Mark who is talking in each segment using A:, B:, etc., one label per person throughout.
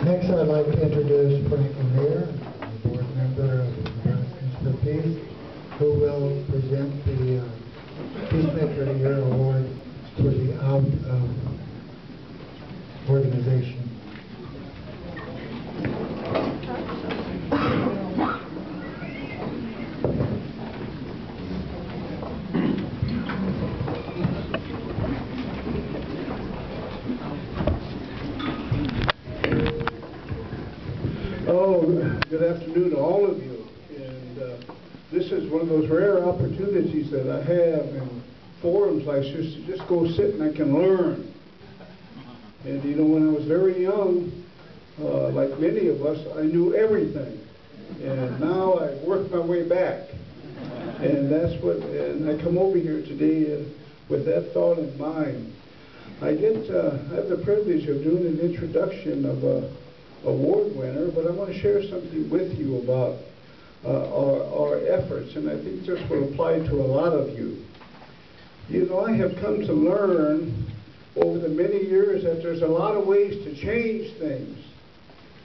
A: Next, I'd like to introduce Frank LaMere, a board member of Nebraskans for Peace, who will present the Peacemaker of the Year Award for the Out of organization.
B: Good afternoon to all of you, and this is one of those rare opportunities that I have in forums like this to just go sit and I can learn. And you know, when I was very young, like many of us, I knew everything, and now I work my way back, and that's what, and I come over here today with that thought in mind. I have the privilege of doing an introduction of a award winner, but I want to share something with you about our efforts, and I think this will apply to a lot of you. You know, I have come to learn over the many years that there's a lot of ways to change things.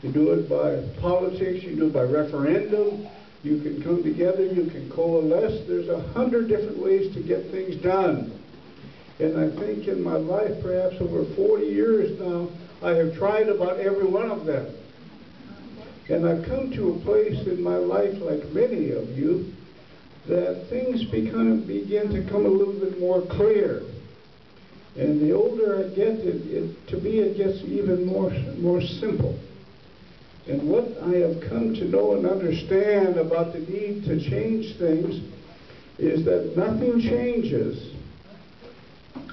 B: You do it by politics, you do it by referendum, you can come together, you can coalesce. There's 100 different ways to get things done. And I think in my life, perhaps over 40 years now, I have tried about every one of them. And I've come to a place in my life, like many of you, that things begin to come a little bit more clear. And the older I get, to me it gets even more simple. And what I have come to know and understand about the need to change things is that nothing changes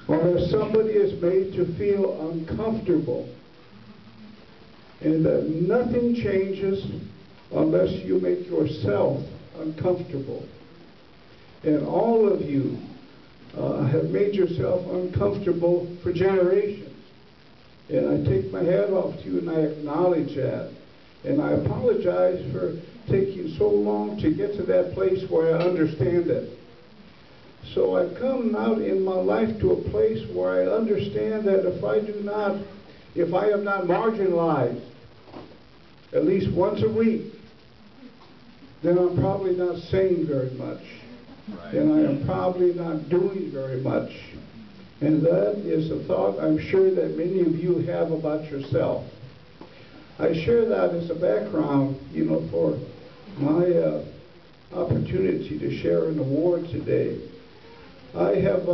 B: unless somebody is made to feel uncomfortable. And that nothing changes unless you make yourself uncomfortable. And all of you have made yourself uncomfortable for generations. And I take my hat off to you and I acknowledge that. And I apologize for taking so long to get to that place where I understand it. So I've come out in my life to a place where I understand that if I have not marginalized at least once a week, then I'm probably not saying very much. Right. And I am probably not doing very much. And that is a thought I'm sure that many of you have about yourself. I share that as a background, you know, for my opportunity to share an award today. I have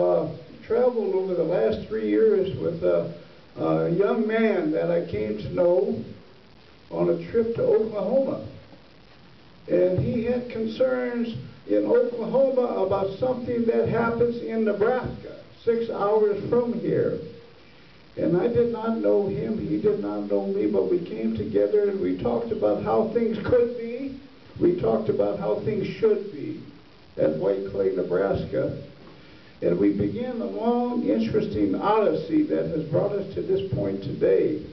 B: traveled over the last 3 years with a young man that I came to know on a trip to Oklahoma. And he had concerns in Oklahoma about something that happens in Nebraska, 6 hours from here. And I did not know him, he did not know me, but we came together and we talked about how things could be. We talked about how things should be at Whiteclay, Nebraska. And we began a long, interesting odyssey that has brought us to this point today.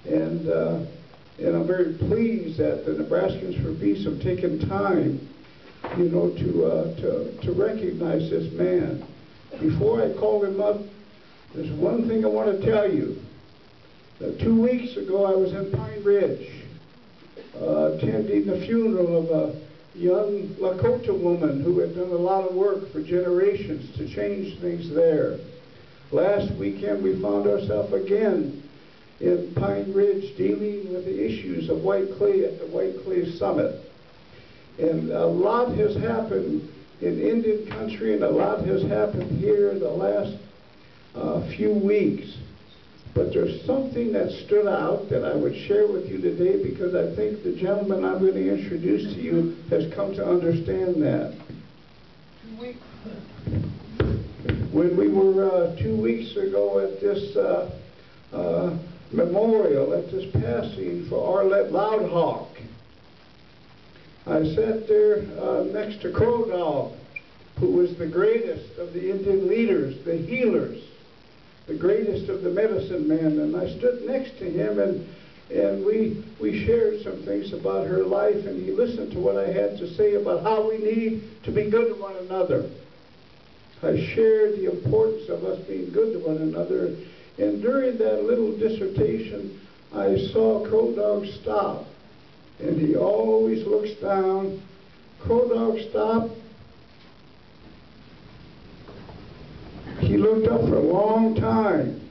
B: And I'm very pleased that the Nebraskans for Peace have taken time, you know, to recognize this man. Before I call him up, there's one thing I want to tell you. 2 weeks ago, I was in Pine Ridge, attending the funeral of a young Lakota woman who had done a lot of work for generations to change things there. Last weekend, we found ourselves again in Pine Ridge dealing with the issues of Whiteclay at the Whiteclay Summit. And a lot has happened in Indian country, and a lot has happened here in the last few weeks. But there's something that stood out that I would share with you today, because I think the gentleman I'm going to introduce to you has come to understand that. When we were 2 weeks ago at this memorial, at this passing for Arlette Loudhawk, I sat there next to Crow Dog, who was the greatest of the Indian leaders, the healers, the greatest of the medicine men, and I stood next to him, and we shared some things about her life, and he listened to what I had to say about how we need to be good to one another. I shared the importance of us being good to one another, and during that little dissertation, I saw Crow Dog stop, and he always looks down. Crow Dog stopped. He looked up for a long time,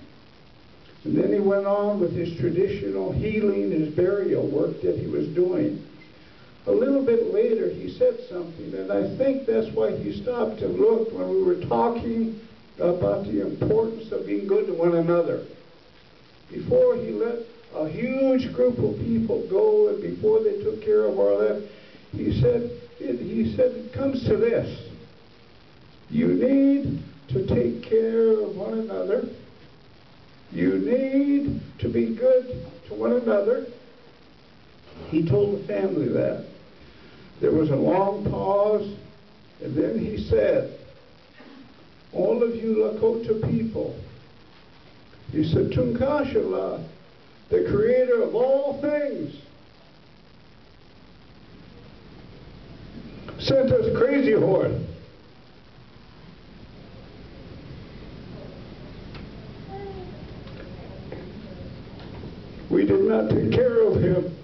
B: and then he went on with his traditional healing, his burial work that he was doing. A little bit later, he said something, and I think that's why he stopped and looked when we were talking about the importance of being good to one another. Before he let a huge group of people go, and before they took care of our life, he said, it comes to this. You need to take care of one another. You need to be good to one another. He told the family that. There was a long pause, and then he said, all of you Lakota people, he said, Tunkashala, the creator of all things, sent us Crazy Horse. We did not take care of him.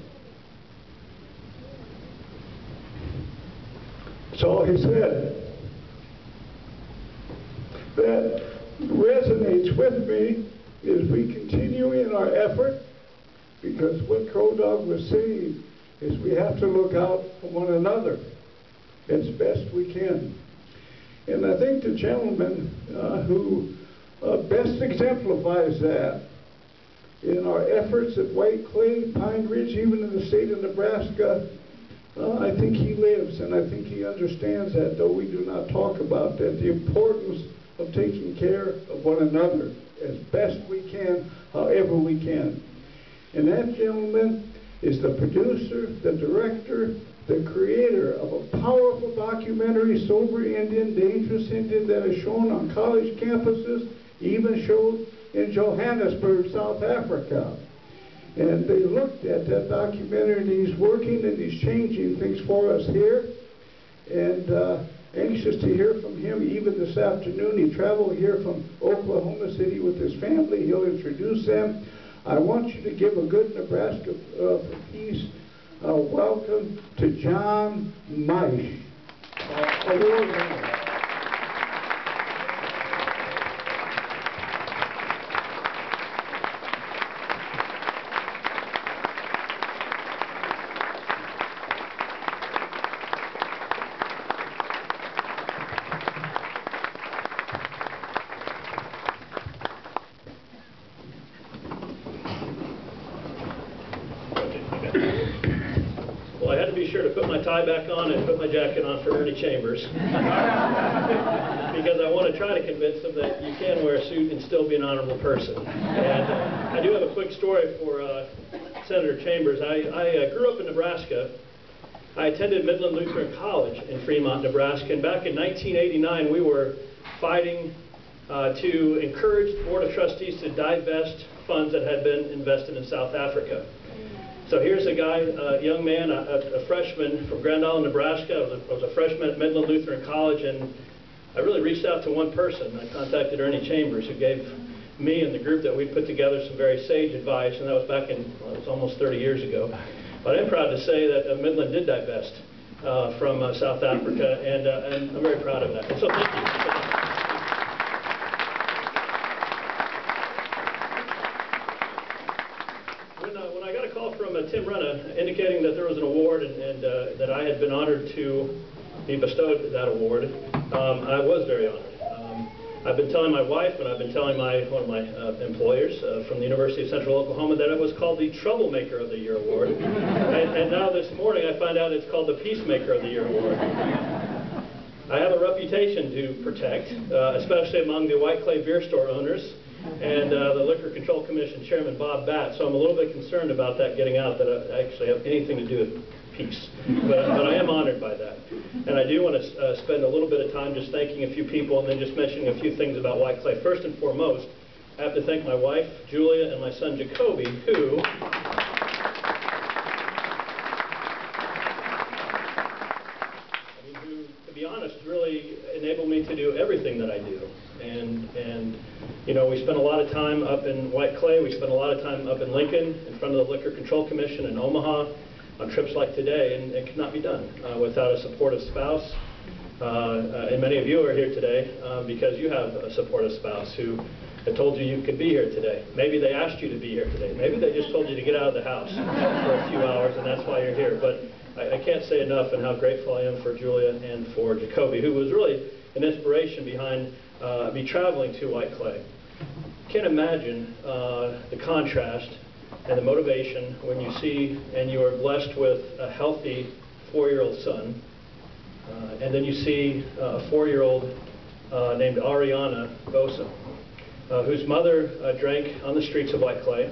B: That's all he said. That resonates with me as we continue in our effort, because what Crow Dog was saying is we have to look out for one another as best we can. And I think the gentleman who best exemplifies that in our efforts at Whiteclay, Pine Ridge, even in the state of Nebraska, I think he lives, and I think he understands that, though we do not talk about that, the importance of taking care of one another as best we can, however we can. And that gentleman is the producer, the director, the creator of a powerful documentary, Sober Indian, Dangerous Indian, that is shown on college campuses, even showed in Johannesburg, South Africa. And they looked at that documentary, and he's working and he's changing things for us here. And anxious to hear from him even this afternoon. He traveled here from Oklahoma City with his family. He'll introduce them. I want you to give a good Nebraska piece. Welcome to John Maisch, award winner.
C: Well, I had to be sure to put my tie back on and put my jacket on for Ernie Chambers because I want to try to convince them that you can wear a suit and still be an honorable person. And I do have a quick story for Senator Chambers. I grew up in Nebraska. I attended Midland Lutheran College in Fremont, Nebraska, and back in 1989 we were fighting to encourage the Board of Trustees to divest funds that had been invested in South Africa. So here's a guy, a young man, a freshman from Grand Island, Nebraska. I was a freshman at Midland Lutheran College, and I really reached out to one person. I contacted Ernie Chambers, who gave me and the group that we put together some very sage advice, and that was back in, well, it was almost 30 years ago. But I'm proud to say that Midland did divest from South Africa, and I'm very proud of that. And so thank you. When I got a call from Tim Renna indicating that there was an award and that I had been honored to be bestowed that award, I was very honored. I've been telling my wife and I've been telling one of my employers from the University of Central Oklahoma that it was called the Troublemaker of the Year Award. And now this morning I find out it's called the Peacemaker of the Year Award. I have a reputation to protect, especially among the Whiteclay beer store owners and the Liquor Control Commission Chairman Bob Batt. So I'm a little bit concerned about that getting out, that I actually have anything to do with peace. But I am honored by that. And I do want to spend a little bit of time just thanking a few people and then just mentioning a few things about Whiteclay. First and foremost, I have to thank my wife, Julia, and my son, Jacoby, who to be honest, really enabled me to do everything that I do. and you know, we spent a lot of time up in Whiteclay, we spent a lot of time up in Lincoln, in front of the Liquor Control Commission in Omaha, on trips like today, and it could not be done without a supportive spouse. And many of you are here today because you have a supportive spouse who told you could be here today. Maybe they asked you to be here today. Maybe they just told you to get out of the house for a few hours, and that's why you're here. But I can't say enough and how grateful I am for Julia and for Jacoby, who was really an inspiration behind me traveling to Whiteclay. Can't imagine the contrast and the motivation when you see and you are blessed with a healthy 4-year-old son, and then you see a 4-year-old named Ariana Bosa, whose mother drank on the streets of Whiteclay,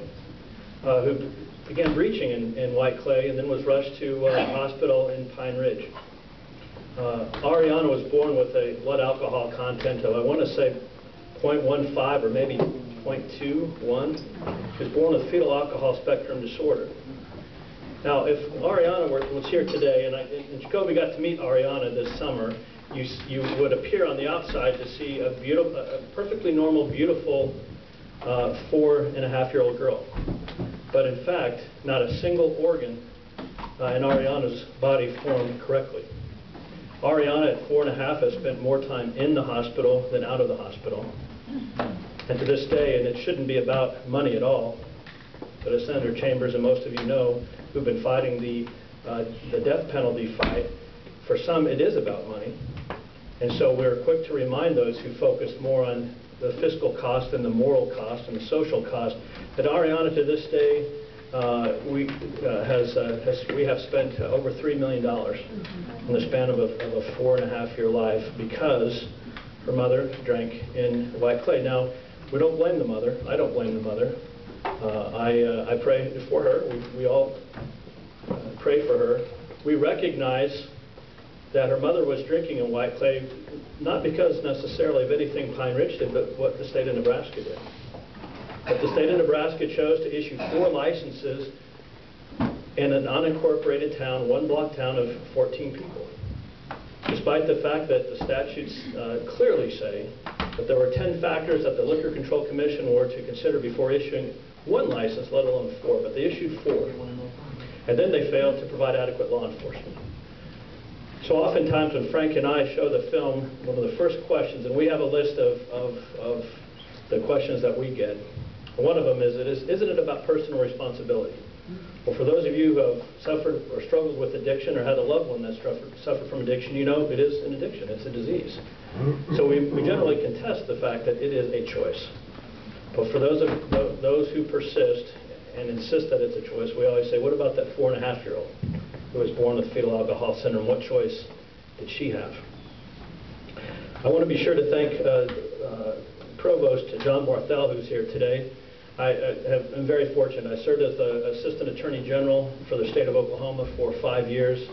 C: who began breaching in Whiteclay and then was rushed to a hospital in Pine Ridge. Ariana was born with a blood alcohol content of, I want to say, 0.15 or maybe 0.21. She was born with fetal alcohol spectrum disorder. Now, if Ariana was here today, and Jacoby got to meet Ariana this summer, you would appear on the outside to see a perfectly normal, beautiful 4.5-year-old girl. But in fact, not a single organ in Ariana's body formed correctly. Ariana at 4.5 has spent more time in the hospital than out of the hospital. And to this day, and it shouldn't be about money at all, but as Senator Chambers and most of you know, who've been fighting the death penalty fight, for some it is about money. And so we're quick to remind those who focus more on the fiscal cost and the moral cost and the social cost that Ariana to this day we have spent over $3 million in the span of a 4.5-year life because her mother drank in Whiteclay. Now, we don't blame the mother. I don't blame the mother. I pray for her. We all pray for her. We recognize that her mother was drinking in Whiteclay, not because necessarily of anything Pine Ridge did, but what the state of Nebraska did. But the state of Nebraska chose to issue 4 licenses in an unincorporated town, one-block town of 14 people, despite the fact that the statutes clearly say that there were 10 factors that the Liquor Control Commission were to consider before issuing 1 license, let alone 4, but they issued 4. And then they failed to provide adequate law enforcement. So oftentimes when Frank and I show the film, one of the first questions, and we have a list of the questions that we get, one of them is, isn't it about personal responsibility? Well, for those of you who have suffered or struggled with addiction or had a loved one that suffered from addiction, you know it is an addiction. It's a disease. So we generally contest the fact that it is a choice. But for those who persist and insist that it's a choice, we always say, what about that 4.5-year-old who was born with fetal alcohol syndrome? What choice did she have? I want to be sure to thank Provost John Barthel, who's here today. I'm very fortunate. I served as the Assistant Attorney General for the state of Oklahoma for 5 years.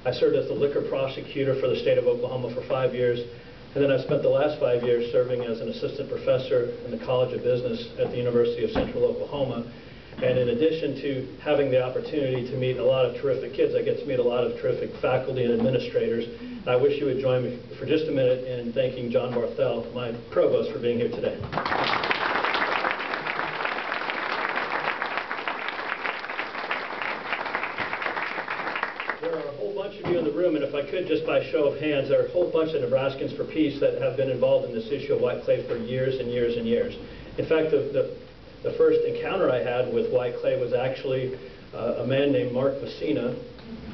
C: I served as the liquor prosecutor for the state of Oklahoma for 5 years. And then I spent the last 5 years serving as an assistant professor in the College of Business at the University of Central Oklahoma. And in addition to having the opportunity to meet a lot of terrific kids, I get to meet a lot of terrific faculty and administrators. And I wish you would join me for just a minute in thanking John Barthel, my provost, for being here today. There are a whole bunch of you in the room, and if I could, just by show of hands, there are a whole bunch of Nebraskans for Peace that have been involved in this issue of Whiteclay for years and years and years. In fact, the first encounter I had with Whiteclay was actually a man named Mark Vecina,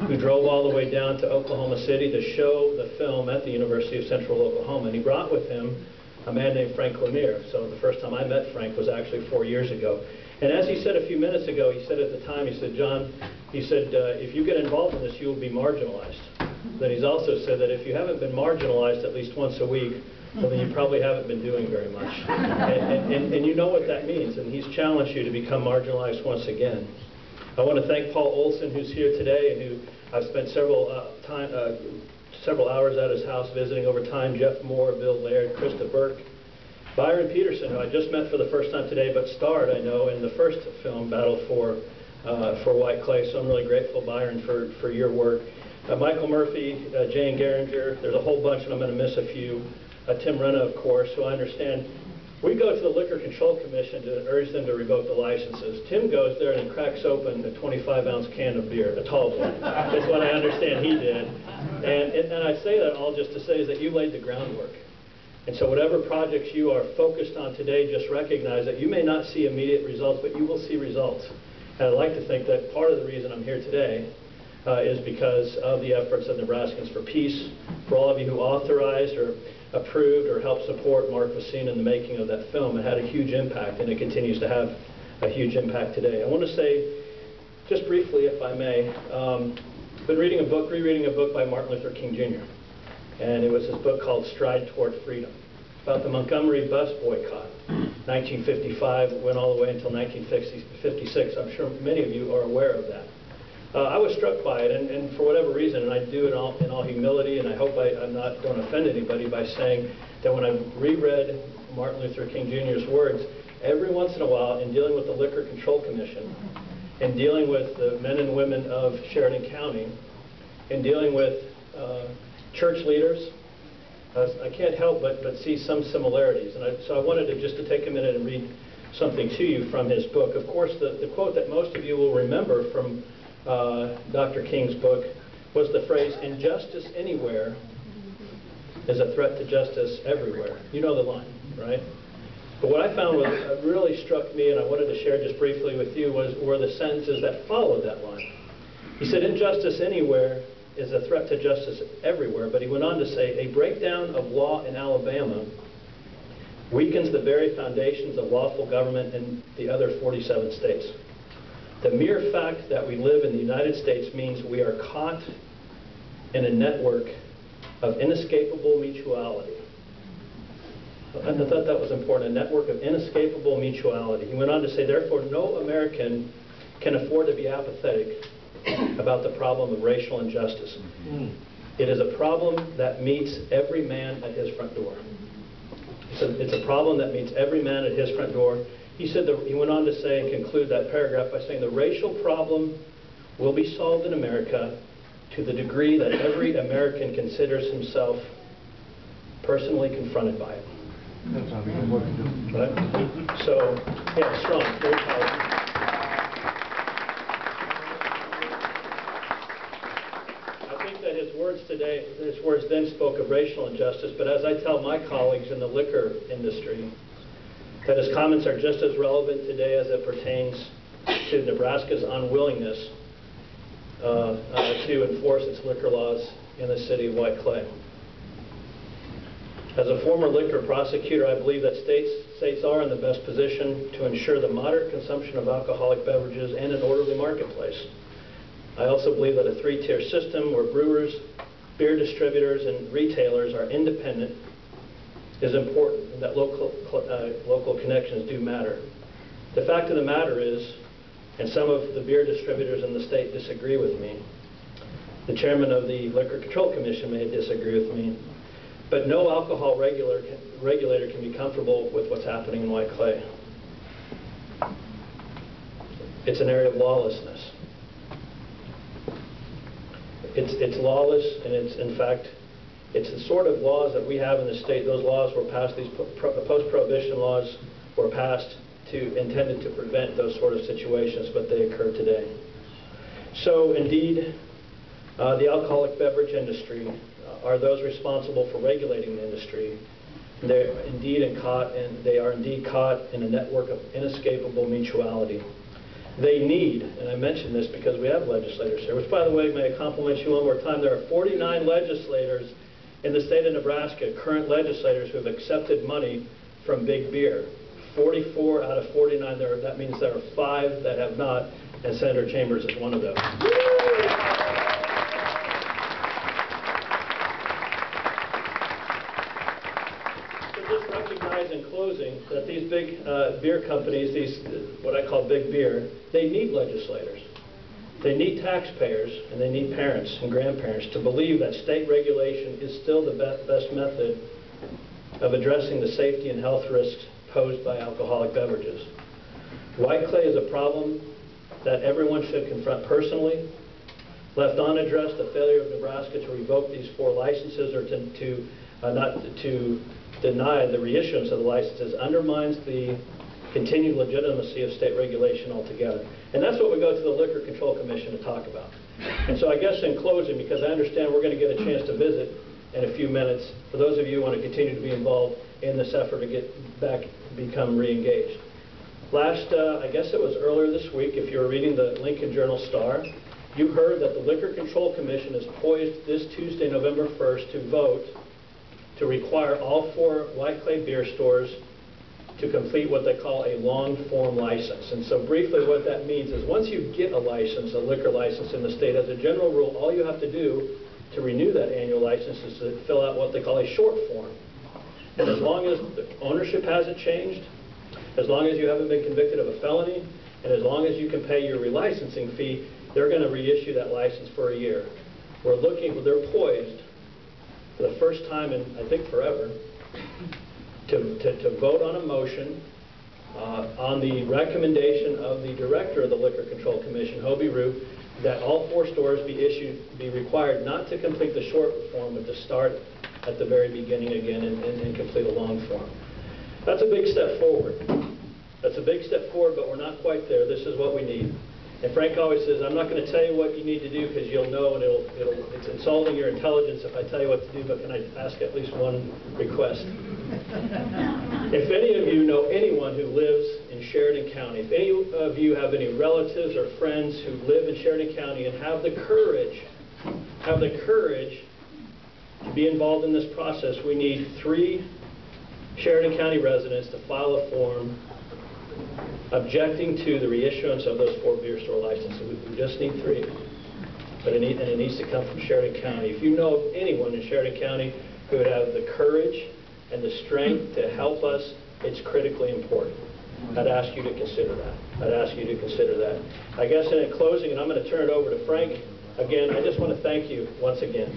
C: who drove all the way down to Oklahoma City to show the film at the University of Central Oklahoma. And he brought with him a man named Frank LaMere. So the first time I met Frank was actually 4 years ago. And as he said a few minutes ago, he said at the time, he said, John, he said, if you get involved in this, you will be marginalized. Then he's also said that if you haven't been marginalized at least once a week, well, then you probably haven't been doing very much. And you know what that means, and he's challenged you to become marginalized once again. I want to thank Paul Olson, who's here today, and who I've spent several hours at his house visiting over time, Jeff Moore, Bill Laird, Krista Burke, Byron Peterson, who I just met for the first time today, but starred, I know, in the first film, Battle for Whiteclay, so I'm really grateful, Byron, for your work. Michael Murphy, Jane Geringer, there's a whole bunch, and I'm going to miss a few. Tim Renna, of course, who I understand, we go to the Liquor Control Commission to urge them to revoke the licenses. Tim goes there and he cracks open a 25-ounce can of beer, a tall one. That's what I understand he did. And I say that all just to say is that you laid the groundwork. And so whatever projects you are focused on today, just recognize that you may not see immediate results, but you will see results. And I'd like to think that part of the reason I'm here today is because of the efforts of Nebraskans for Peace, for all of you who authorized or approved or helped support Mark Vaccine in the making of that film. It had a huge impact, and it continues to have a huge impact today. I want to say, just briefly, if I may, been rereading a book by Martin Luther King Jr., and it was his book called Stride Toward Freedom, about the Montgomery bus boycott. 1955 went all the way until 1956. I'm sure many of you are aware of that. I was struck by it, and for whatever reason, and I do it in all humility, and I hope I'm not going to offend anybody by saying that when I reread Martin Luther King Jr.'s words, every once in a while, in dealing with the Liquor Control Commission, in dealing with the men and women of Sheridan County, in dealing with church leaders, I can't help but see some similarities. And so I wanted just to take a minute and read something to you from his book. Of course, the quote that most of you will remember from Dr. King's book was the phrase, "Injustice anywhere is a threat to justice everywhere." You know the line, right? But what I found really struck me, and I wanted to share just briefly with you, were the sentences that followed that line. He said, "Injustice anywhere is a threat to justice everywhere," but he went on to say, "A breakdown of law in Alabama weakens the very foundations of lawful government in the other 47 states. The mere fact that we live in the United States means we are caught in a network of inescapable mutuality." I thought that was important, a network of inescapable mutuality. He went on to say, "Therefore, no American can afford to be apathetic about the problem of racial injustice. It is a problem that meets every man at his front door." It's a problem that meets every man at his front door. He said that, he went on to say and conclude that paragraph by saying, "The racial problem will be solved in America to the degree that every American considers himself personally confronted by it."
D: That's how we can work to do.
C: Right? So, yeah, strong, very powerful. I think that his words then spoke of racial injustice, but as I tell my colleagues in the liquor industry, that his comments are just as relevant today as it pertains to Nebraska's unwillingness to enforce its liquor laws in the city of Whiteclay. As a former liquor prosecutor, I believe that states are in the best position to ensure the moderate consumption of alcoholic beverages and an orderly marketplace. I also believe that a three-tier system where brewers, beer distributors, and retailers are independent is important, and that local connections do matter. The fact of the matter is, and some of the beer distributors in the state disagree with me, the chairman of the Liquor Control Commission may disagree with me, but no alcohol regulator can be comfortable with what's happening in Whiteclay. It's an area of lawlessness. It's lawless, and in fact, it's the sort of laws that we have in the state. Those laws were passed, these post-prohibition laws were passed intended to prevent those sort of situations, but they occur today. So indeed, the alcoholic beverage industry are those responsible for regulating the industry. They are indeed caught in a network of inescapable mutuality. They need, and I mention this because we have legislators here, which, by the way, may I compliment you one more time, there are 49 legislators in the state of Nebraska, current legislators who have accepted money from Big Beer. 44 out of 49, that means there are 5 that have not, and Senator Chambers is one of those. In closing, that these big beer companies, these what I call big beer, they need legislators. They need taxpayers, and they need parents and grandparents to believe that state regulation is still the best method of addressing the safety and health risks posed by alcoholic beverages. Whiteclay is a problem that everyone should confront personally. Left unaddressed, the failure of Nebraska to revoke these 4 licenses or to not to deny the reissuance of the licenses undermines the continued legitimacy of state regulation altogether. And that's what we go to the Liquor Control Commission to talk about. And so I guess in closing, because I understand we're going to get a chance to visit in a few minutes, for those of you who want to continue to be involved in this effort to get back, become re-engaged. Last, I guess it was earlier this week, if you were reading the Lincoln Journal-Star, you heard that the Liquor Control Commission is poised this Tuesday, November 1st, to vote to require all 4 Whiteclay beer stores to complete what they call a long-form license. And so briefly what that means is once you get a license, a liquor license in the state, as a general rule, all you have to do to renew that annual license is to fill out what they call a short form. And as long as the ownership hasn't changed, as long as you haven't been convicted of a felony, and as long as you can pay your relicensing fee, they're going to reissue that license for a year. They're poised for the first time in, I think, forever, to vote on a motion on the recommendation of the director of the Liquor Control Commission, Hobie Root, that all 4 stores be required not to complete the short form, but to start at the very beginning again and complete a long form. That's a big step forward. That's a big step forward, but we're not quite there. This is what we need. And Frank always says, I'm not going to tell you what you need to do because you'll know, and it's insulting your intelligence if I tell you what to do, but can I ask at least one request? If any of you know anyone who lives in Sheridan County, if any of you have any relatives or friends who live in Sheridan County and have the courage to be involved in this process, we need 3 Sheridan County residents to file a form objecting to the reissuance of those 4 beer store licenses. We just need 3. But it needs to come from Sheridan County. If you know of anyone in Sheridan County who would have the courage and the strength to help us, it's critically important. I'd ask you to consider that. I'd ask you to consider that. I guess in closing, and I'm going to turn it over to Frank, again, I just want to thank you once again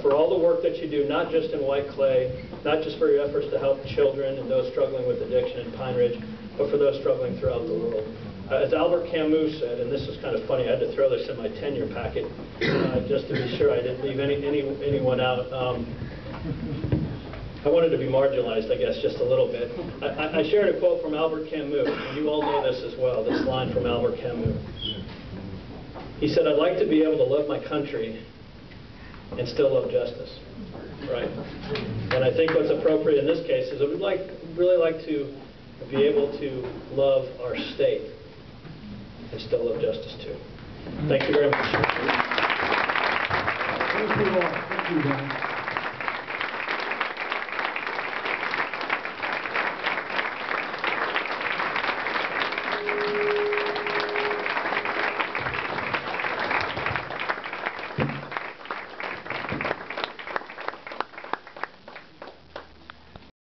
C: for all the work that you do, not just in Whiteclay, not just for your efforts to help children and those struggling with addiction in Pine Ridge, but for those struggling throughout the world. As Albert Camus said, and this is kind of funny, I had to throw this in my tenure packet just to be sure I didn't leave anyone out. I wanted to be marginalized, I guess, just a little bit. I shared a quote from Albert Camus, and you all know this as well, this line from Albert Camus. He said, I'd like to be able to love my country and still love justice. Right? And I think what's appropriate in this case is I would really like to be able to love our state and still love justice too. Thank you very much.
B: Thank you all. Thank you, Don.